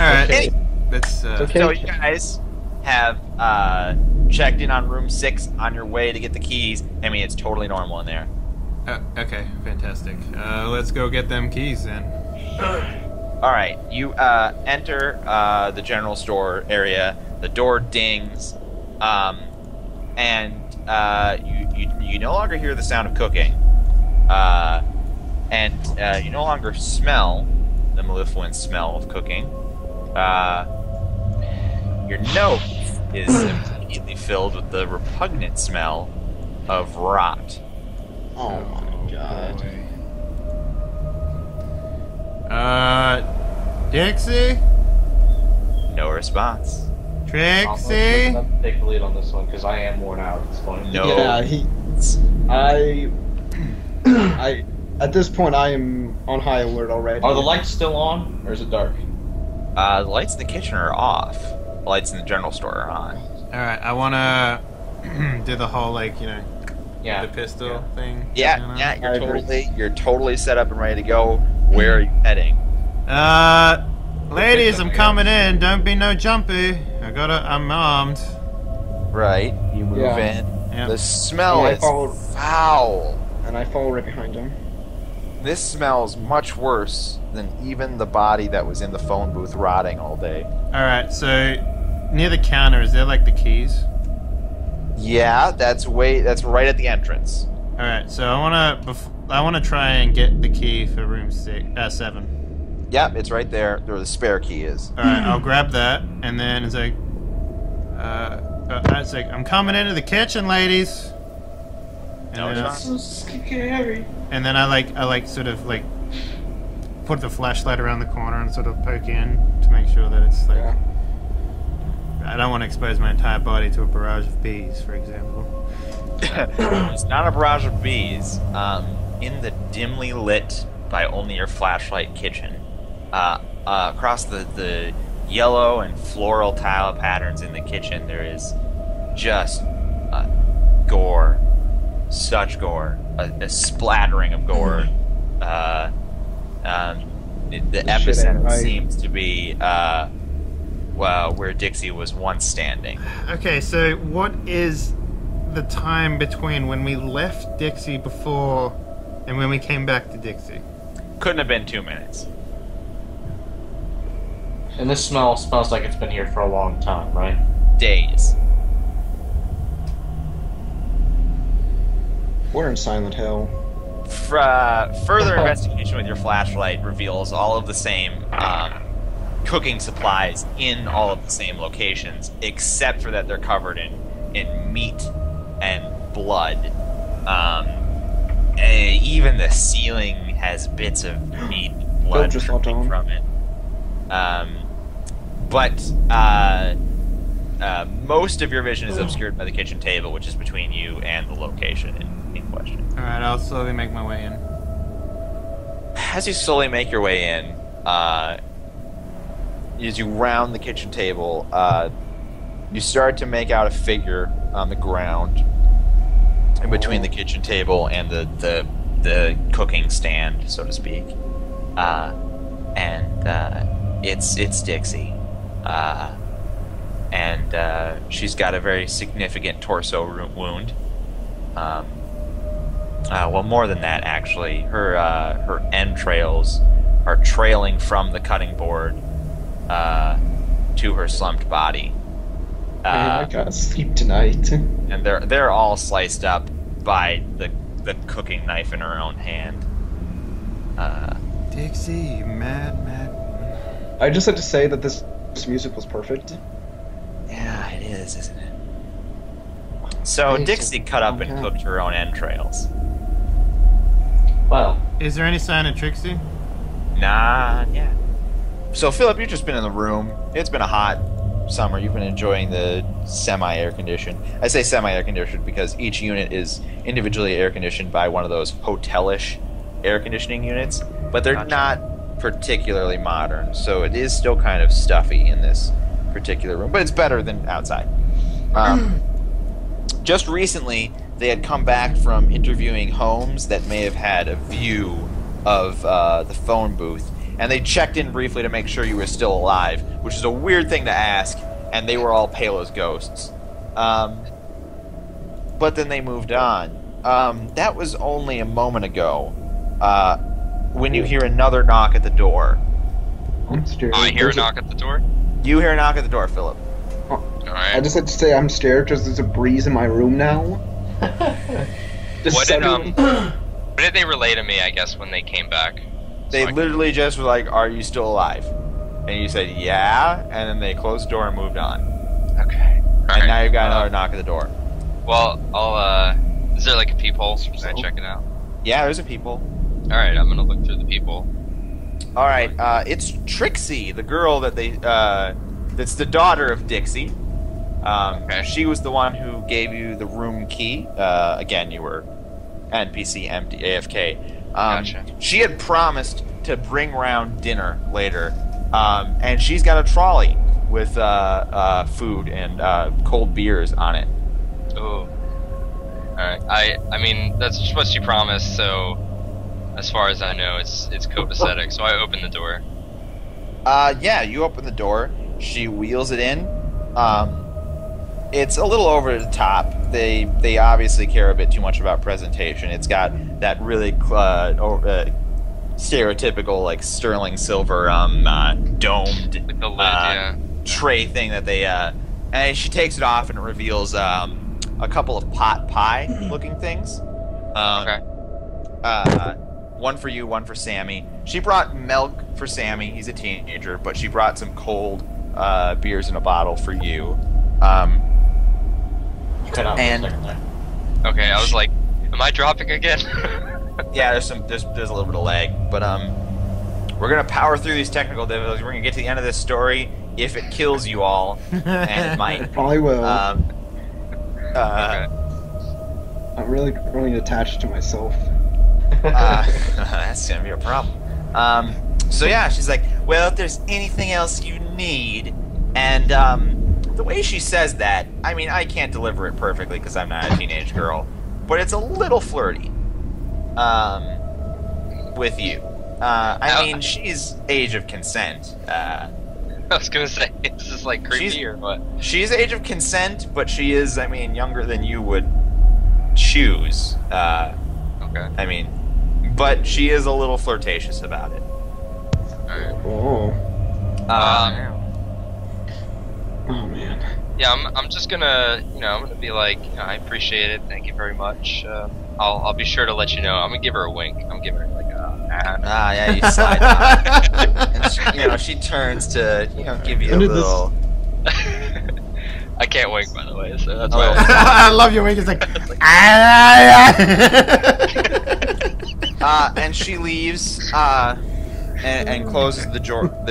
right. Okay. Let's. It's okay. So you guys have checked in on room 6 on your way to get the keys. I mean, it's totally normal in there. Okay, fantastic. Let's go get them keys then. All right, you enter the general store area. The door dings, and you no longer hear the sound of cooking, and you no longer smell the mellifluent smell of cooking. Your nose is immediately filled with the repugnant smell of rot. Oh my god. Dixie? No response. Trixie? I'll take the lead on this one because I am worn out at this point. No. Yeah, I. At this point, I am on high alert already. Are the lights still on, or is it dark? The lights in the kitchen are off. The lights in the general store are on. Alright, I wanna do the whole, Yeah. the pistol thing. Yeah, I agree. you're totally set up and ready to go. Where are you heading? Ladies, I'm coming in. Don't be no jumpy. I'm armed. Right, you move Yeah. in. Yep. The smell Yeah, I is followed. foul. And I follow right behind him. This smells much worse than even the body that was in the phone booth rotting all day. Alright, so near the counter, is there the keys? Yeah, that's right at the entrance. Alright, so I wanna try and get the key for room 7. Yep, it's right there where the spare key is. Alright, I'll grab that, and then it's I'm coming into the kitchen, ladies. And No, then, it's not. Scary. and then I sort of put the flashlight around the corner and sort of poke in to make sure that it's Yeah. I don't want to expose my entire body to a barrage of bees, for example. It's not a barrage of bees. In the dimly lit by only your flashlight kitchen, across the yellow and floral tile patterns in the kitchen, there is just gore. Such gore. A splattering of gore. The epicenter right. seems to be where Dixie was once standing. Okay, so what is the time between when we left Dixie before and when we came back to Dixie? Couldn't have been 2 minutes. And this smells like it's been here for a long time, right? Days. We're in Silent Hill. Further investigation with your flashlight reveals all of the same cooking supplies in all of the same locations, except for that they're covered in meat and blood. Even the ceiling has bits of meat and blood just dripping hold on. from it. But most of your vision is obscured by the kitchen table, which is between you and the location in question. Alright, I'll slowly make my way in. As you slowly make your way in, as you round the kitchen table, you start to make out a figure on the ground in between the kitchen table and the cooking stand, so to speak. It's Dixie. And she's got a very significant torso wound. Well, more than that, actually. Her entrails are trailing from the cutting board to her slumped body. Man, I gotta sleep tonight. And they're all sliced up by the cooking knife in her own hand. Dixie, you mad. I just had to say that this music was perfect. Yeah, it is, isn't it? So It's Dixie cut up and okay. cooked her own entrails. Well, Is there any sign of Trixie? Nah, yeah. So Philip, you've just been in the room. It's been a hot summer. You've been enjoying the semi-air conditioned. I say semi-air conditioned because each unit is individually air conditioned by one of those hotelish air conditioning units, but they're not particularly modern. So it is still kind of stuffy in this particular room, but it's better than outside. Just recently, they had come back from interviewing homes that may have had a view of the phone booth, and they checked in briefly to make sure you were still alive, which is a weird thing to ask, and they were all pale as ghosts. But then they moved on. That was only a moment ago, when you hear another knock at the door. I'm scared. I hear a knock at the door. You hear a knock at the door, Philip. Alright. I just like to say I'm scared because there's a breeze in my room now. Just What did, suddenly- what did they relay to me, I guess, when they came back? They So I- literally just were like, "Are you still alive?" And you said, "Yeah," and then they closed the door and moved on. Okay. And now you've got another knock at the door. Well, is there like a peephole? Can I check it out? Yeah, there's a people. Alright, I'm gonna look through the peephole. All right, it's Trixie, the girl that that's the daughter of Dixie. Okay. She was the one who gave you the room key. Again, you were NPC, empty, AFK. Gotcha. She had promised to bring round dinner later, and she's got a trolley with food and cold beers on it. Ooh. Alright. I mean, that's just what she promised, so as far as I know, it's copacetic, so I open the door. Yeah, you open the door. She wheels it in. It's a little over the top. They obviously care a bit too much about presentation. It's got that really stereotypical like sterling silver domed Like the lid, yeah. tray thing that they and she takes it off and it reveals a couple of pot pie looking things. Okay. One for you, one for Sammy. She brought milk for Sammy. He's a teenager, but she brought some cold beers in a bottle for you. Cut out for a And- second there. Okay, I was like, am I dropping again? Yeah, there's a little bit of lag, but we're gonna power through these technical difficulties. We're gonna get to the end of this story if it kills you all, and it might. Probably will. Okay. I'm really attached to myself. That's gonna be a problem. So yeah, she's like, well, if there's anything else you need, and the way she says that, I mean, I can't deliver it perfectly because I'm not a teenage girl, but it's a little flirty. With you. I mean, she's age of consent. I was gonna say, is this like creepy She's- or what? She's age of consent, but she is, I mean, younger than you would choose. Okay. I mean, but she is a little flirtatious about it. Alright. Oh. Oh man. Yeah, I'm just gonna, I'm gonna be like, I appreciate it, thank you very much. I'll be sure to let you know. I'm gonna give her a wink. I'm giving her like Yeah, you slide down. And she turns to, give you a When did this- little... I can't wink, by the way, so that's Oh. why. I love your wink. It's like, And she leaves, and closes the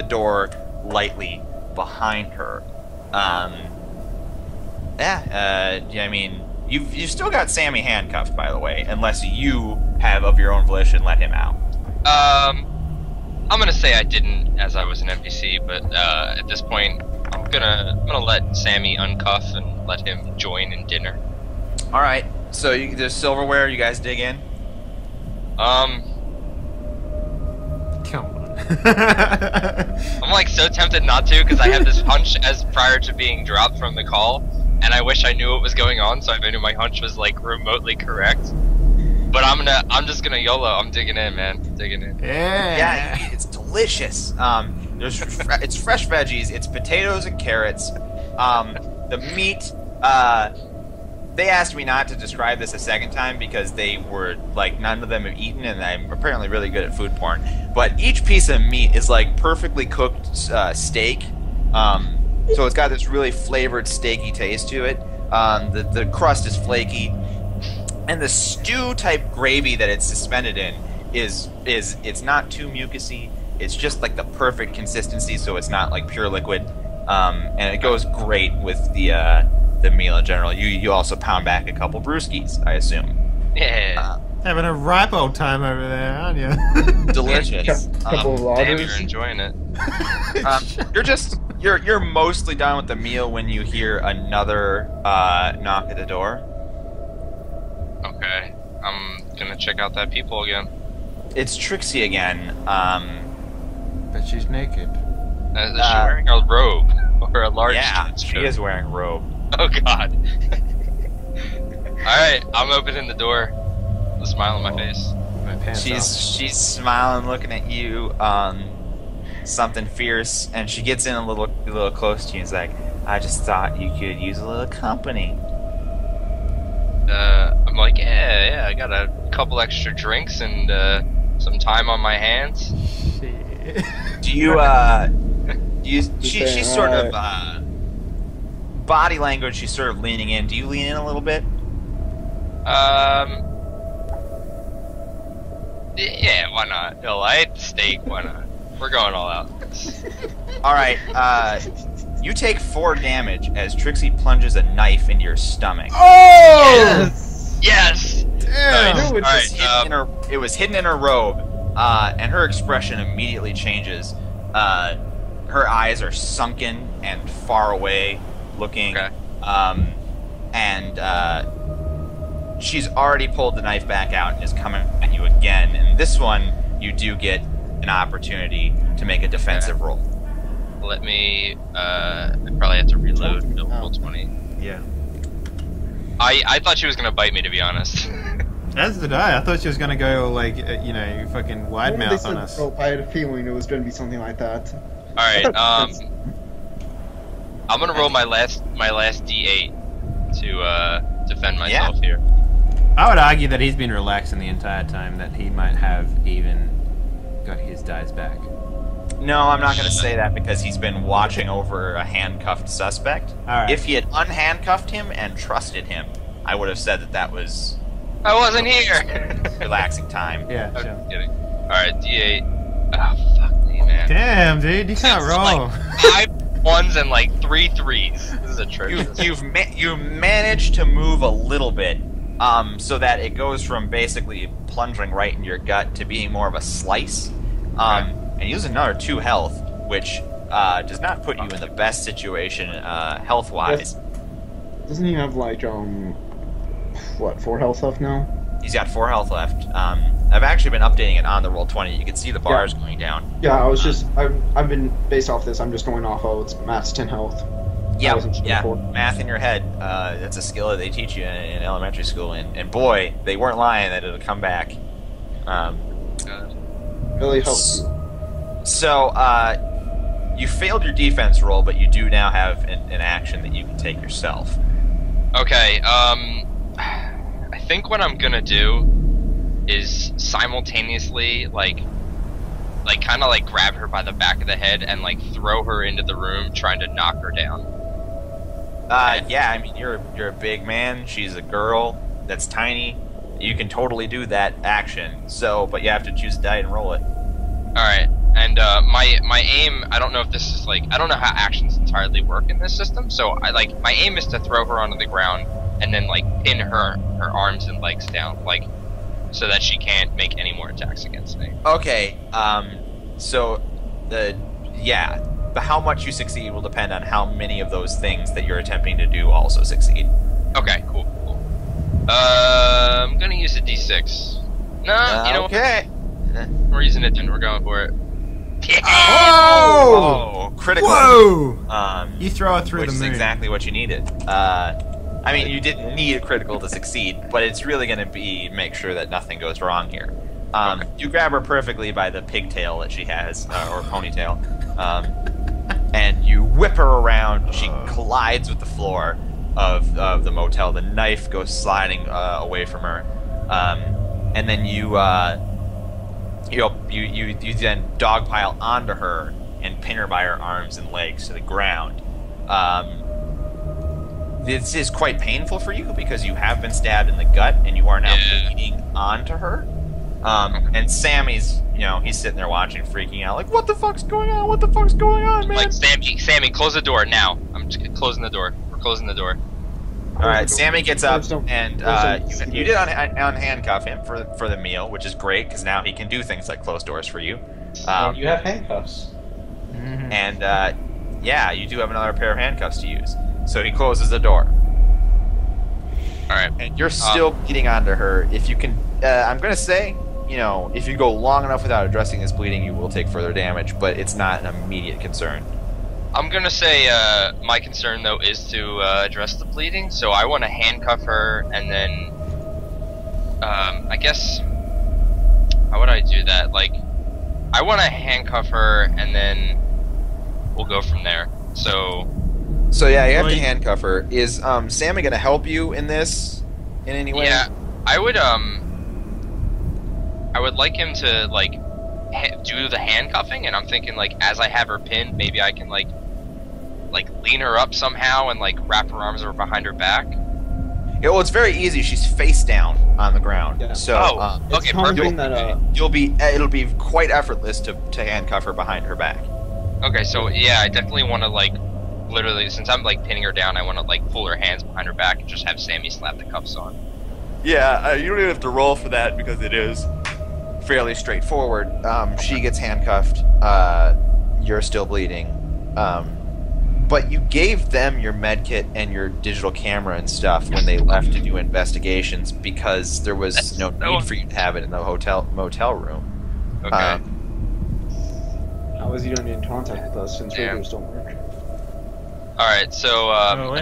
door lightly behind her. I mean, you've still got Sammy handcuffed, by the way, unless you have of your own volition let him out. I'm gonna say I didn't, as I was an NPC, but at this point, I'm gonna let Sammy uncuff and let him join in dinner. All right. So there's silverware. You guys dig in. Um, come on. I'm like so tempted not to because I have this hunch as prior to being dropped from the call, and I wish I knew what was going on, so I knew my hunch was like remotely correct. But I'm just gonna YOLO. I'm digging in, man. Digging in. Yeah, it's delicious. It's fresh veggies. It's potatoes and carrots. The meat. They asked me not to describe this a second time because they were like none of them have eaten, and I'm apparently really good at food porn. But each piece of meat is like perfectly cooked steak. So it's got this really flavored steaky taste to it. The crust is flaky. And the stew type gravy that it's suspended in is it's not too mucousy. It's just like the perfect consistency, so it's not like pure liquid. And it goes great with the meal in general. You also pound back a couple brewskis, I assume. Yeah. Having a ripe old time over there, aren't you? Delicious. Couple of Damn, waters. you're enjoying it. You're mostly done with the meal when you hear another knock at the door. Okay. I'm gonna check out that people again. It's Trixie again. But she's naked. Is she wearing a robe or a large? Yeah, she is wearing a robe. Oh God. All right, I'm opening the door. With a smile on my face. My pants off. She's smiling, looking at you. Something fierce, and she gets in a little close to you. And is like, I just thought you could use a little company. I'm like, yeah, I got a couple extra drinks and some time on my hands. Shit. Do you she's sort of body language. She's sort of leaning in. Do you lean in a little bit? Yeah, why not? No, I ate the steak. Why not? We're going all out. All right. You take 4 damage as Trixie plunges a knife into your stomach. Oh! Yes. Damn! Nice. Dude, All right. It was hidden in her robe, and her expression immediately changes. Her eyes are sunken and far away looking, Okay. and she's already pulled the knife back out and is coming at you again. And this one, you do get an opportunity to make a defensive roll. Let me. I probably have to reload. Roll 20. Yeah. I thought she was gonna bite me, to be honest. As did I. I thought she was gonna go like, fucking wide When they mouth said on us. rope, I had a feeling it was going to be something like that. All right. I'm gonna roll my last D8 to defend myself here. I would argue that he's been relaxing the entire time, that he might have even got his dice back. No, I'm not going to say that because he's been watching over a handcuffed suspect. All right. If he had unhandcuffed him and trusted him, I would have said that was I wasn't here. relaxing time. Yeah, I'm sure. just kidding. All right, D8. Oh fuck me, man. Damn, dude, you can't That's roll. like 5 1s and like 3 3s. This is atrocious. You managed to move a little bit, so that it goes from basically plunging right in your gut to being more of a slice. And you lose another 2 health, which does not put you in the best situation health-wise. Doesn't he have like 4 health left now? He's got 4 health left. I've actually been updating it on the Roll20. You can see the bars going down. Yeah, I was just I've been based off this. I'm just going off. Oh, it's math's 10 health. I wasn't sure Yeah. before. Math in your head. That's a skill that they teach you in elementary school, and boy, they weren't lying that it'll come back. Really helps you. So, you failed your defense roll, but you do now have an action that you can take yourself. Okay, I think what I'm gonna do is simultaneously, kind of like grab her by the back of the head and like throw her into the room, trying to knock her down. Yeah, I mean, you're a big man. She's a girl that's tiny. You can totally do that action. So, but you have to choose a die and roll it. All right, and my aim. I don't know if this is I don't know how actions entirely work in this system. So my aim is to throw her onto the ground and then pin her arms and legs down, so that she can't make any more attacks against me. Okay. So but how much you succeed will depend on how many of those things that you're attempting to do also succeed. Okay, cool. I'm gonna use a D6. No, you know what? Okay. We're using it, then we're going for it. Oh! Critical. Whoa! You throw it through which the is moon. exactly what you needed. I mean, you didn't need a critical to succeed, but it's really going to make sure that nothing goes wrong here. Okay. You grab her perfectly by the pigtail that she has, or ponytail, and you whip her around. She collides with the floor of the motel. The knife goes sliding away from her, and then you then dogpile onto her and pin her by her arms and legs to the ground. This is quite painful for you because you have been stabbed in the gut and you are now bleeding onto her. And Sammy's, he's sitting there watching, freaking out, like, what the fuck's going on? What the fuck's going on, man? Sammy, close the door now. I'm just closing the door. We're closing the door. All right, Sammy gets up and you did unhandcuff him for the meal, which is great because now he can do things like close doors for you. You have handcuffs. Mm-hmm. And you do have another pair of handcuffs to use. So he closes the door. All right. And you're still beating onto her. If you can, I'm going to say you know, if you go long enough without addressing this bleeding, you will take further damage, but it's not an immediate concern. I'm gonna say my concern though is to address the bleeding, so I want to handcuff her and then I guess how would I do that? Like, I want to handcuff her and then we'll go from there. So yeah, you have to handcuff her. Is Sammy gonna help you in this in any way? Yeah, I would like him to like do the handcuffing, and I'm thinking like as I have her pinned, maybe I can like lean her up somehow and like wrap her arms around behind her back. Yeah, well, it's very easy. She's face down on the ground. Yeah. So okay, perfect. It'll be quite effortless to handcuff her behind her back. Okay, so yeah, I definitely want to like literally, since I'm like pinning her down, I want to like pull her hands behind her back and just have Sammy slap the cuffs on. Yeah, you don't even have to roll for that because it is fairly straightforward. She gets handcuffed. You're still bleeding. But you gave them your med kit and your digital camera and stuff when they left to do investigations because there was no need for you to have it in the motel room. Okay. How is he not in contact with us since radios don't work? Alright, so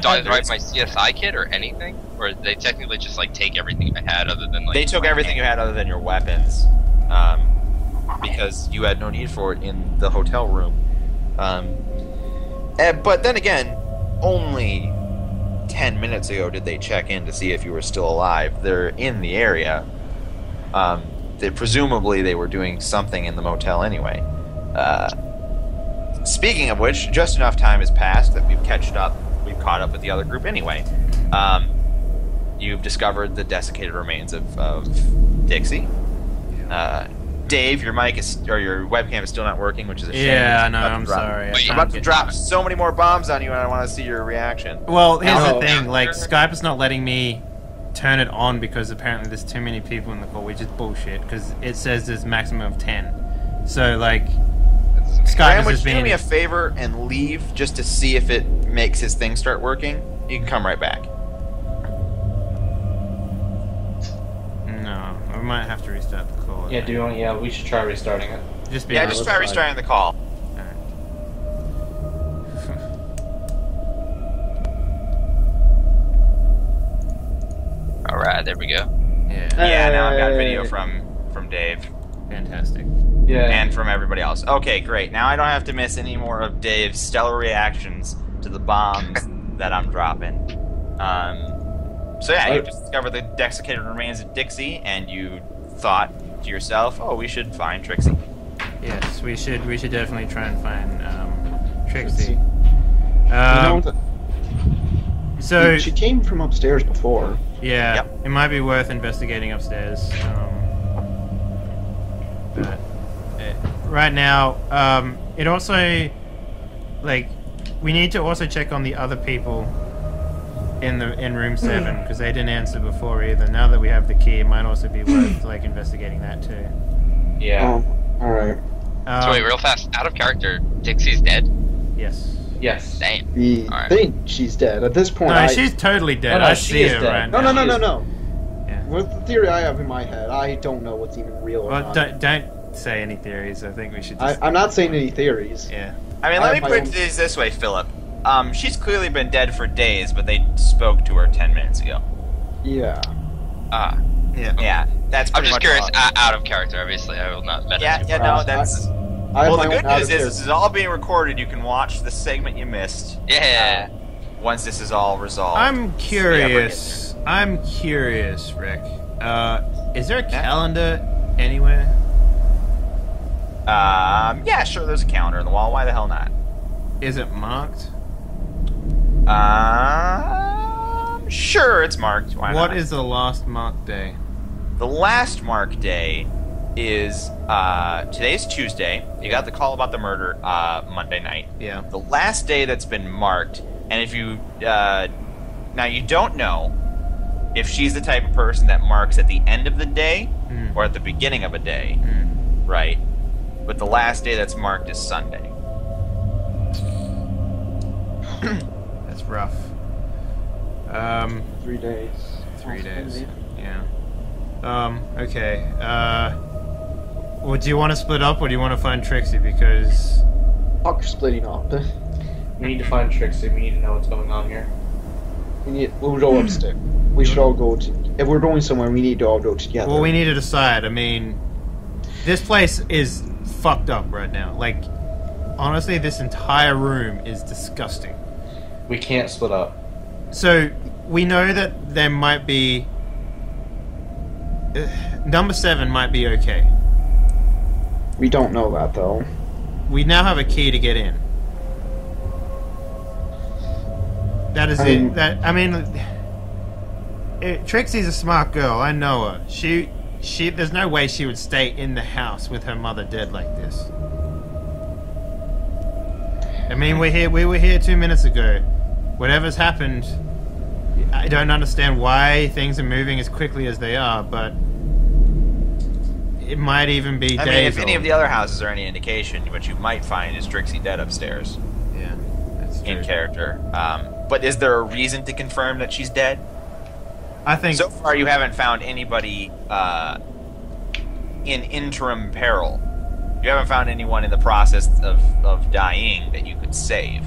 do I write my CSI kit or anything? Or they technically just like take everything I had other than like... They took everything you had other than your weapons. Because you had no need for it in the hotel room. But then again, only 10 minutes ago did they check in to see if you were still alive. They're in the area. Presumably they were doing something in the motel anyway. Speaking of which, just enough time has passed that we've caught up with the other group anyway. You've discovered the desiccated remains of Dixie. Dave, your webcam is still not working, which is a shame. Yeah, no, I'm sorry. I'm about to drop so many more bombs on you, and I want to see your reaction. Well, here's the thing: like, Skype is not letting me turn it on because apparently there's too many people in the call, which is bullshit. Because it says there's maximum of 10. So, like, Skype Graham, is would just you do being. me a favor and leave just to see if it makes his thing start working? You can come right back. No, I might have to restart the call. Yeah, yeah, we should try restarting it. Just try restarting the call. Alright, there we go. Yeah, now I've got video from Dave. Fantastic. Yeah. And from everybody else. Okay, great. Now I don't have to miss any more of Dave's stellar reactions to the bombs that I'm dropping. So yeah, you just discovered the desiccated remains of Dixie, and you thought to yourself, "Oh, we should find Trixie." Yes, we should definitely try and find Trixie. So she came from upstairs before. Yeah, Yep. It might be worth investigating upstairs. But right now, it also we need to also check on the other people in room 7 because they didn't answer before either. Now that we have the key, it might also be worth investigating that too. Yeah. All right. So wait, real fast, out of character, Dixie's dead? Yes. Yes. Damn. We think she's dead at this point. No, she's totally dead. No, I she see is her dead. right No. now. Yeah. With the theory I have in my head, I don't know what's even real or Well, not. don't say any theories. I think we should just... I'm not saying any theories. Yeah. I mean, I let have me my put own- it this way, Philip. She's clearly been dead for days, but they spoke to her 10 minutes ago. Yeah. Yeah, that's I'm pretty just much curious, all. out of character, obviously. I will not meta too Yeah, far. no, that's... I have Well, my the own good out news of is this is all being recorded. You can watch the segment you missed Yeah. once this is all resolved. I'm curious. Rick. Is there a calendar anywhere? Yeah, sure, there's a calendar on the wall. Why the hell not? Is it marked? Sure, it's marked. Why not? What is the last marked day? The last marked day is today's Tuesday. You got the call about the murder Monday night. Yeah. The last day that's been marked, and if you now you don't know if she's the type of person that marks at the end of the day or at the beginning of a day, right? But the last day that's marked is Sunday. That's rough. 3 days. 3 days. Yeah. Okay. Well, do you want to split up or do you want to find Trixie? Because Fuck splitting up. We need to find Trixie. We need to know what's going on here. We'll go upstairs. We should all go to... If we're going somewhere, we need to all go together. well, we need to decide. I mean, this place is fucked up right now. Like, honestly, this entire room is disgusting. We can't split up. So we know that there might be number 7 might be okay. We don't know that, though. We now have a key to get in. That is it. That I mean, Trixie's a smart girl. I know her. She. There's no way she would stay in the house with her mother dead like this. I mean, we were here 2 minutes ago. Whatever's happened, I don't understand why things are moving as quickly as they are, but it might even be days. I mean, if any old. of the other houses are any indication, what you might find is Trixie dead upstairs. Yeah, that's true. In character. But is there a reason to confirm that she's dead? I think So far, you haven't found anybody in interim peril. You haven't found anyone in the process of dying that you could save.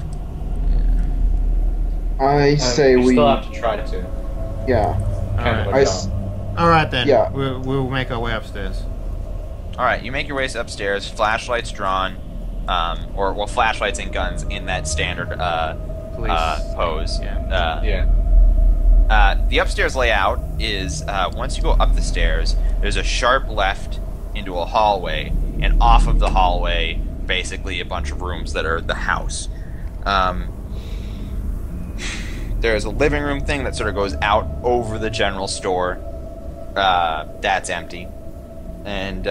I say we we... still have to try to. Yeah. Kind of I a s- dumb. All right then. Yeah. We'll make our way upstairs. All right, you make your way upstairs. Flashlights drawn, or flashlights and guns in that standard Police. pose. Yeah. Yeah. The upstairs layout is once you go up the stairs, there's a sharp left into a hallway, and off of the hallway, basically a bunch of rooms that are the house. There's a living room thing that sort of goes out over the general store. That's empty. And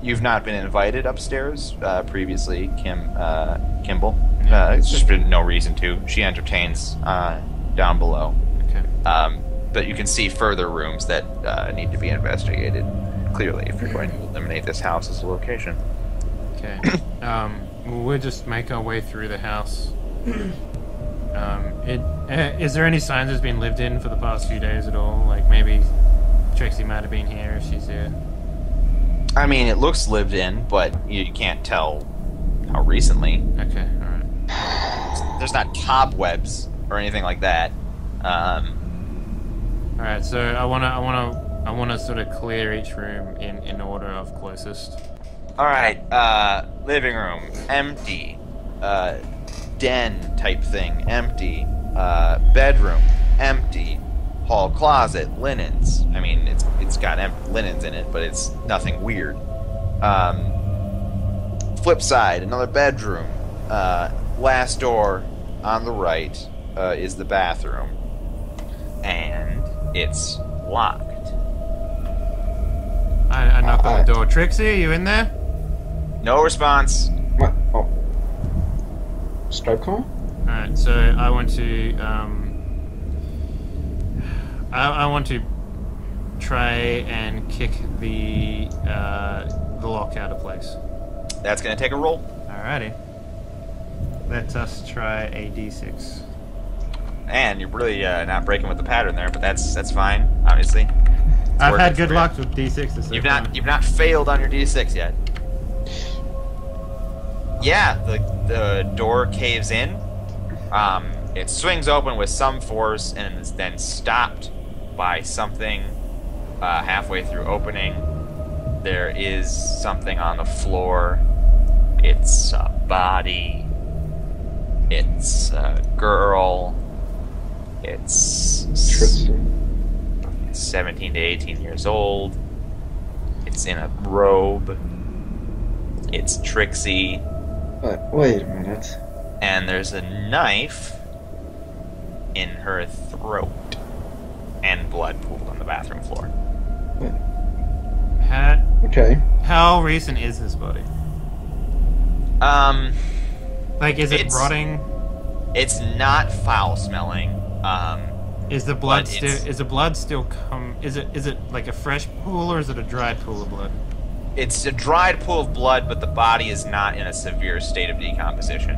you've not been invited upstairs previously, Kimball. It's just been no reason to. She entertains down below. Okay. But you can see further rooms that need to be investigated, clearly, if you're going to eliminate this house as a location. Okay. We'll just make our way through the house. Is there any signs it's been lived in for the past few days at all? Like maybe Trixie might have been here if she's here. I mean, it looks lived in, but you can't tell how recently. Okay, alright. There's not cobwebs or anything like that. Alright, so I wanna sort of clear each room in order of closest. Alright, living room, empty. Den type thing, empty. Bedroom, empty. Hall closet, linens. I mean, it's got linens in it, but it's nothing weird. Flip side, another bedroom. Last door on the right is the bathroom. And it's locked. I knock on the door. Trixie, are you in there? No response. What? Oh. Strike call? Alright, so I want to I want to try and kick the lock out of place. That's gonna take a roll. Alrighty. Let us try a d6. And you're really not breaking with the pattern there, but that's fine, obviously. It's I've working had good for you. luck with d6s. So far. You've not failed on your d6 yet. Yeah, the door caves in. It swings open with some force and is then stopped by something halfway through opening. There is something on the floor. It's a body. It's a girl. It's Tristan. 17 to 18 years old. It's in a robe. It's Trixie. Wait a minute. And there's a knife in her throat. And blood pooled on the bathroom floor. Okay. How recent is this body? Like, is it It's- rotting? It's not foul smelling. Is the blood but still? it's- Is the blood still come? Is it like a fresh pool or is it a dried pool of blood? It's a dried pool of blood, but the body is not in a severe state of decomposition.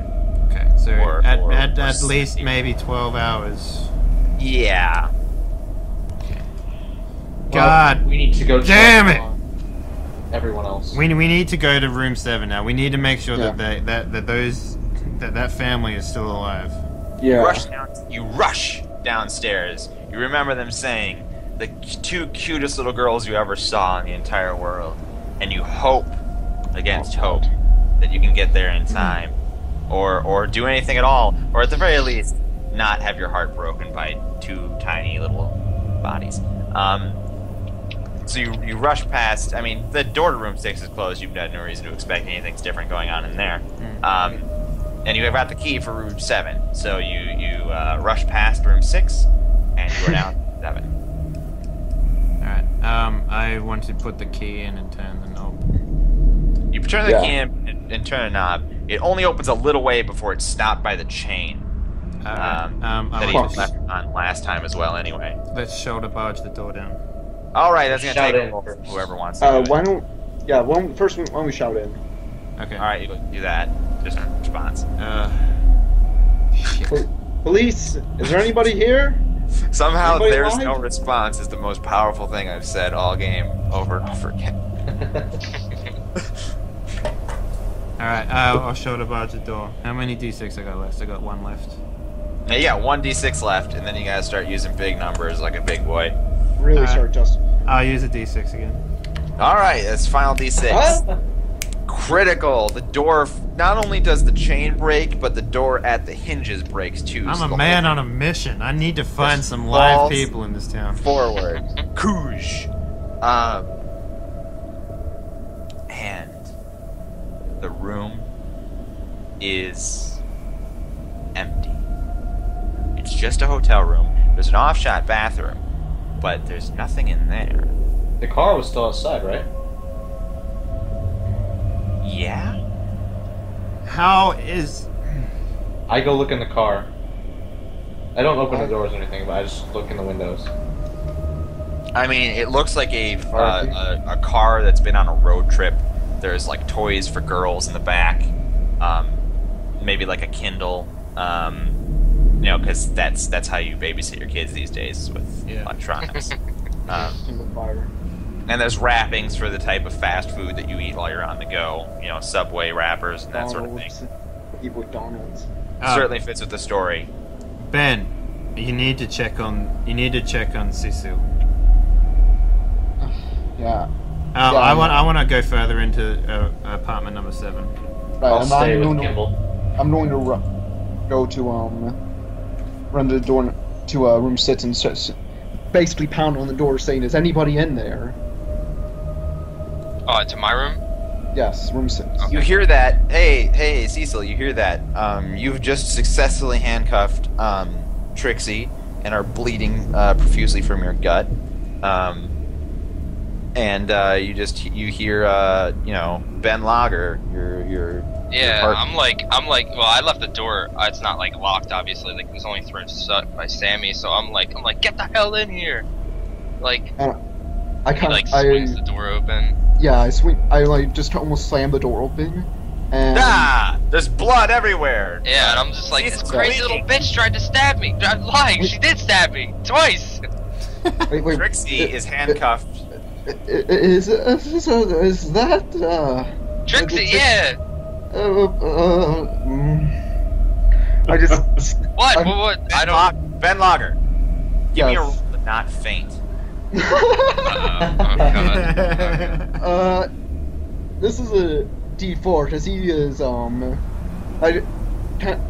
Okay, so Or at least maybe 12 hours. Yeah. God, we need to go. damn check it! on everyone else. We need to go to room 7 now. We need to make sure Yeah. that family is still alive. Yeah. You rush downstairs. You remember them saying, the two cutest little girls you ever saw in the entire world. And you hope, against hope, that you can get there in time. Or do anything at all. Or at the very least, not have your heart broken by two tiny little bodies. So you rush past. I mean, the door to room 6 is closed. You've got no reason to expect anything's different going on in there. And you have got the key for room 7. So you rush past room 6, and you are now 7. Alright, I want to put the key in and turn the knob. You turn the key in and turn the knob. It only opens a little way before it's stopped by the chain. I That he want to, left on last time as well, anyway. let's shoulder barge the door down. Alright, that's gonna Shout take in over first. whoever wants to. Do it. Why don't? Yeah. Why don't we shout in? Okay. Alright, you do that. Just a response. Shit. Police, is there anybody here? Somehow Anybody there's alive? no response is the most powerful thing I've said all game over and over again. Alright, I'll shoulder barge the door. How many d6 I got left? I got 1 left. Now you got 1d6 left, and then you gotta start using big numbers like a big boy. Really sorry, Justin. I'll use a d6 again. Alright, that's final d6. Huh? Critical. The door, not only does the chain break, but the door at the hinges breaks too. I'm so a the man whole on a mission. I need to find Just some live falls people in this town. forward. Koosh. And the room is empty. It's just a hotel room. There's an off-shot bathroom, but there's nothing in there. The car was still outside, right? Yeah? How is... I go look in the car. I don't open the doors or anything, but I just look in the windows. I mean, it looks like a car that's been on a road trip. There's like toys for girls in the back, maybe like a Kindle, you know, because that's how you babysit your kids these days with electronics. Single fire. And there's wrappings for the type of fast food that you eat while you're on the go. You know, Subway wrappers and that sort of thing. Eat McDonald's. Certainly fits with the story. Ben, you need to check on Sisu. Yeah. I want to go further into apartment number 7. Right, I'll and stay with going to, Kimball. I'm going to go to run to the door to room 6 and basically pound on the door saying, "Is anybody in there?" Oh, to my room? Yes, room 6. You hear that? Hey, Cecil, you hear that? You've just successfully handcuffed Trixie and are bleeding profusely from your gut. And you hear you know, Ben Lager, your Yeah, partner. I'm like, well, I left the door. It's not like locked, obviously. Like it was only thrown shut by Sammy. So I'm like, get the hell in here! Like I he kind like of, swings the door open. yeah, I like just almost slammed the door open, and There's blood everywhere. Yeah, and I'm just like, Jesus this crazy Christ. little bitch tried to stab me. I'm lying. She did stab me twice. wait, Trixie is handcuffed. Is that Trixie, yeah. I just What? I don't. Ben Lager. Give me a Yes. roll to not faint. Oh, God. This is a D4 because he is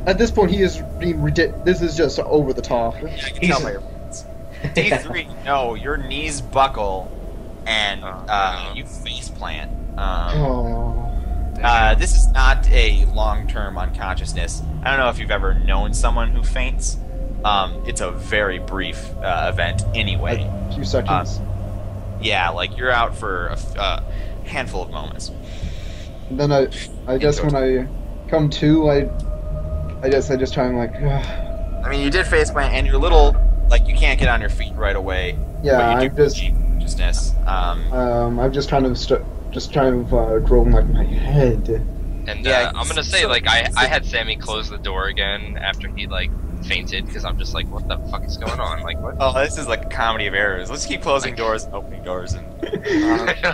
at this point he is being ridiculous. This is just over the top. Yeah, I can tell by your voice. D3, no, your knees buckle and you face plant. This is not a long-term unconsciousness. I don't know if you've ever known someone who faints. It's a very brief event anyway. A few seconds. Yeah, like you're out for a handful of moments. And then I guess when I come to, I guess I just try and like. I mean, you did face plant, and you're little, like you can't get on your feet right away. Yeah, but you I'm do just. achieve consciousness. I'm just kind of grow like my head. And Yeah, I'm gonna say, like, I had Sammy close the door again after he like fainted because I'm just like, what the fuck is going on? Like, what? Oh, this is like a comedy of errors. Let's keep closing doors and opening doors and.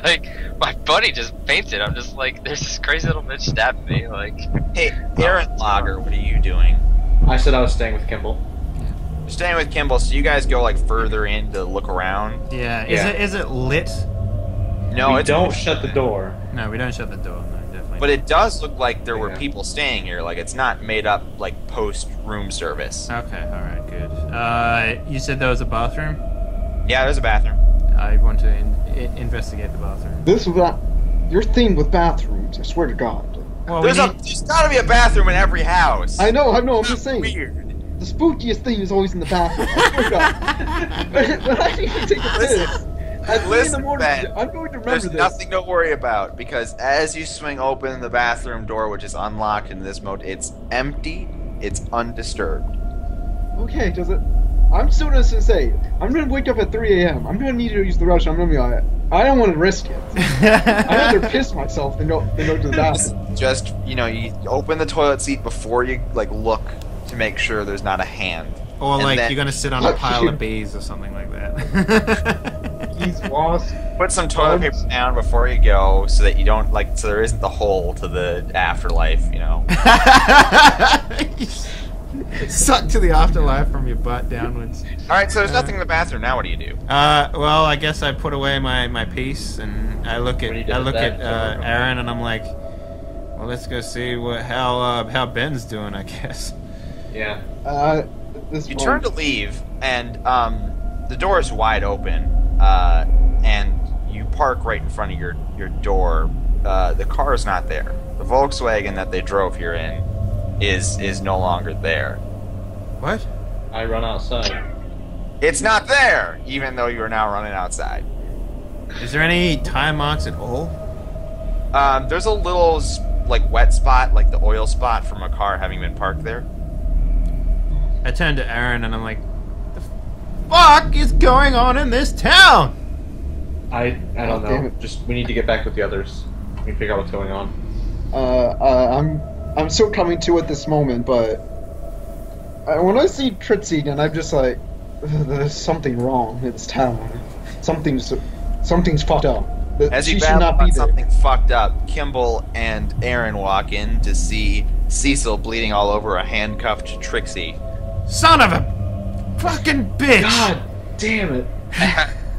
Like, my buddy just fainted. I'm just like, there's this crazy little bitch stabbing me. Like, Hey, Aaron Lager, what are you doing? I said I was staying with Kimball. You're staying with Kimball, so you guys go like further in to look around. Yeah. Yeah. Is it lit? No, we it's don't shut the door. No, we don't shut the door. No, definitely. But it does look like there were Yeah. people staying here. Like it's not made up like post room service. Okay. All right. Good. You said there was a bathroom. Yeah, there's a bathroom. I want to investigate the bathroom. This is not your theme with bathrooms. I swear to God. Well, There's gotta be a bathroom in every house. I know. I'm just saying. Weird. The spookiest thing is always in the bathroom. I swear to God. When I need to take a piss at 3 in the Listen, morning, Ben, I'm going to remember There's this. nothing to worry about because as you swing open the bathroom door, which is unlocked in this mode, it's empty. It's undisturbed. Okay, does it? I'm still gonna say, I'm gonna wake up at 3 a.m. I'm gonna need to use the restroom. I'm gonna be like, I don't want to risk it. I'd rather piss myself than go to the bathroom. Just you open the toilet seat before you like look to make sure there's not a hand. Or And like then- you're gonna sit on a pile of bees or something like that. He's lost. Put some toilet paper down before you go, so that you don't so there isn't the hole to the afterlife. Suck to the afterlife from your butt downwards. All right, so there's nothing in the bathroom. Now what do you do? Well, I guess I put away my piece and I look What do you at do with that? Aaron and I'm like, well, let's go see how Ben's doing, I guess. Yeah. This You one. turn to leave, and the door is wide open, and you park right in front of your door. The car is not there. The Volkswagen that they drove here in is no longer there. What? I run outside. It's not there, even though you are now running outside. Is there any tire marks at all? There's a little like wet spot, like the oil spot from a car having been parked there. I turn to Aaron and I'm like, the fuck is going on in this town? I don't damn know. it. Just we need to get back with the others. We can figure out what's going on. I'm still coming to it this moment, but when I see Tritsy, and I'm just like, there's something wrong in this town. Something's fucked up. As She you should battle not on be there. something fucked up, Kimball and Aaron walk in to see Cecil bleeding all over a handcuffed Trixie. Son of a fucking bitch! God damn it!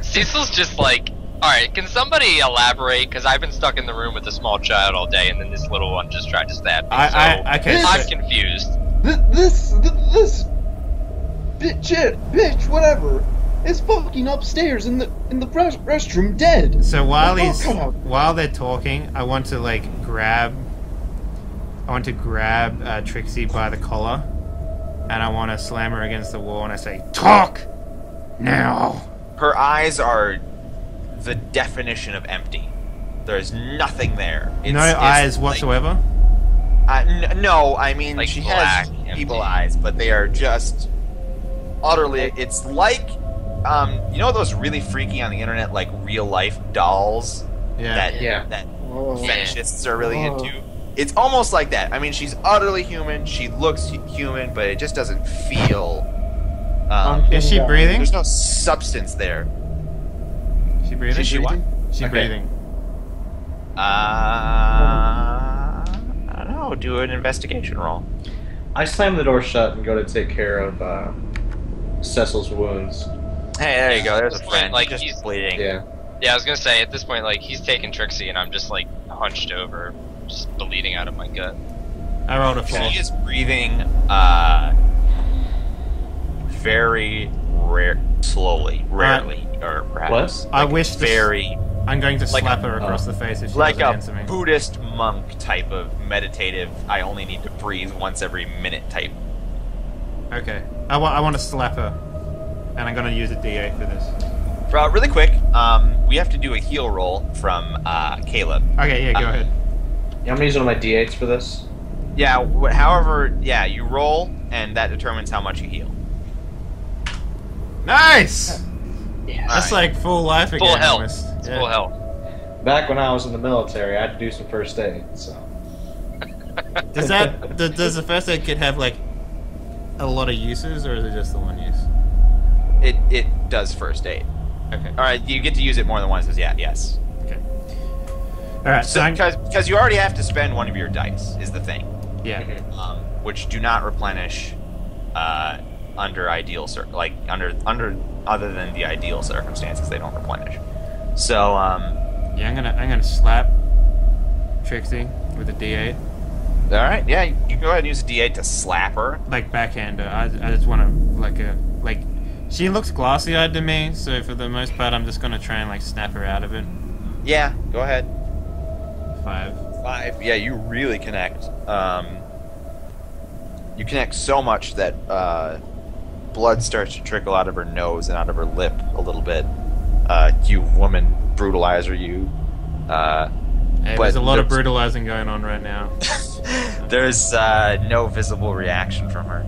Cecil's just like, alright, can somebody elaborate? Because I've been stuck in the room with a small child all day, and then this little one just tried to stab me. Okay, I'm so- confused. This bitch, whatever, is fucking upstairs in the restroom dead. So while Oh, come on. while they're talking, I want to grab Trixie by the collar, and I want to slam her against the wall, and I say, "Talk now." Her eyes are the definition of empty. There's nothing there. No eyes whatsoever. No, I mean Like she black, has empty. people eyes, but they are just utterly. It's like, you know those really freaky on the internet, like real life dolls Yeah. that Oh. fetishists are really Oh. into. It's almost like that. I mean, she's utterly human. She looks human, but it just doesn't feel. Is she Yeah. breathing? There's no substance there. She breathing? Is she what? She Okay. breathing. I don't know. Do an investigation roll. I slam the door shut and go to take care of Cecil's wounds. Hey, there you go. There's a Like, friend. like, just he's- bleeding. Yeah. Yeah, I was gonna say, at this point, he's taking Trixie, and I'm just, hunched over, just bleeding out of my gut. I rolled a 4. She is breathing very rarely, or perhaps I wish to very I'm going to like slap a- her across the face if she like doesn't a answer me. Buddhist monk type of meditative. I only need to breathe once every minute type. Okay. I want to slap her, and I'm going to use a D8 for this. Really quick, we have to do a heal roll from Caleb. Okay, yeah, go ahead. Yeah, I'm using one of my D8s for this. Yeah, however, yeah, you roll, and that determines how much you heal. Nice. Yeah. That's like full life again. Full health. Almost. It's Yeah. full health. Back when I was in the military, I had to do some first aid, so. Does the first aid kit have a lot of uses, or is it just the one use? It does first aid. Okay. All right, you get to use it more than once. Yes. Okay. All right. So because you already have to spend one of your dice is the thing. yeah. Which do not replenish under other than the ideal circumstances, they don't replenish. So Yeah, I'm gonna slap Trixie with a D8. all right, yeah, you can go ahead and use a D8 to slap her. Like backhander. I just want to like she looks glassy-eyed to me, so for the most part I'm just gonna try and like snap her out of it. Yeah, go ahead. 5. Yeah, you really connect. You connect so much that blood starts to trickle out of her nose and out of her lip a little bit. You woman brutalizer, you. Hey, there's a lot of brutalizing going on right now. There's no visible reaction from her.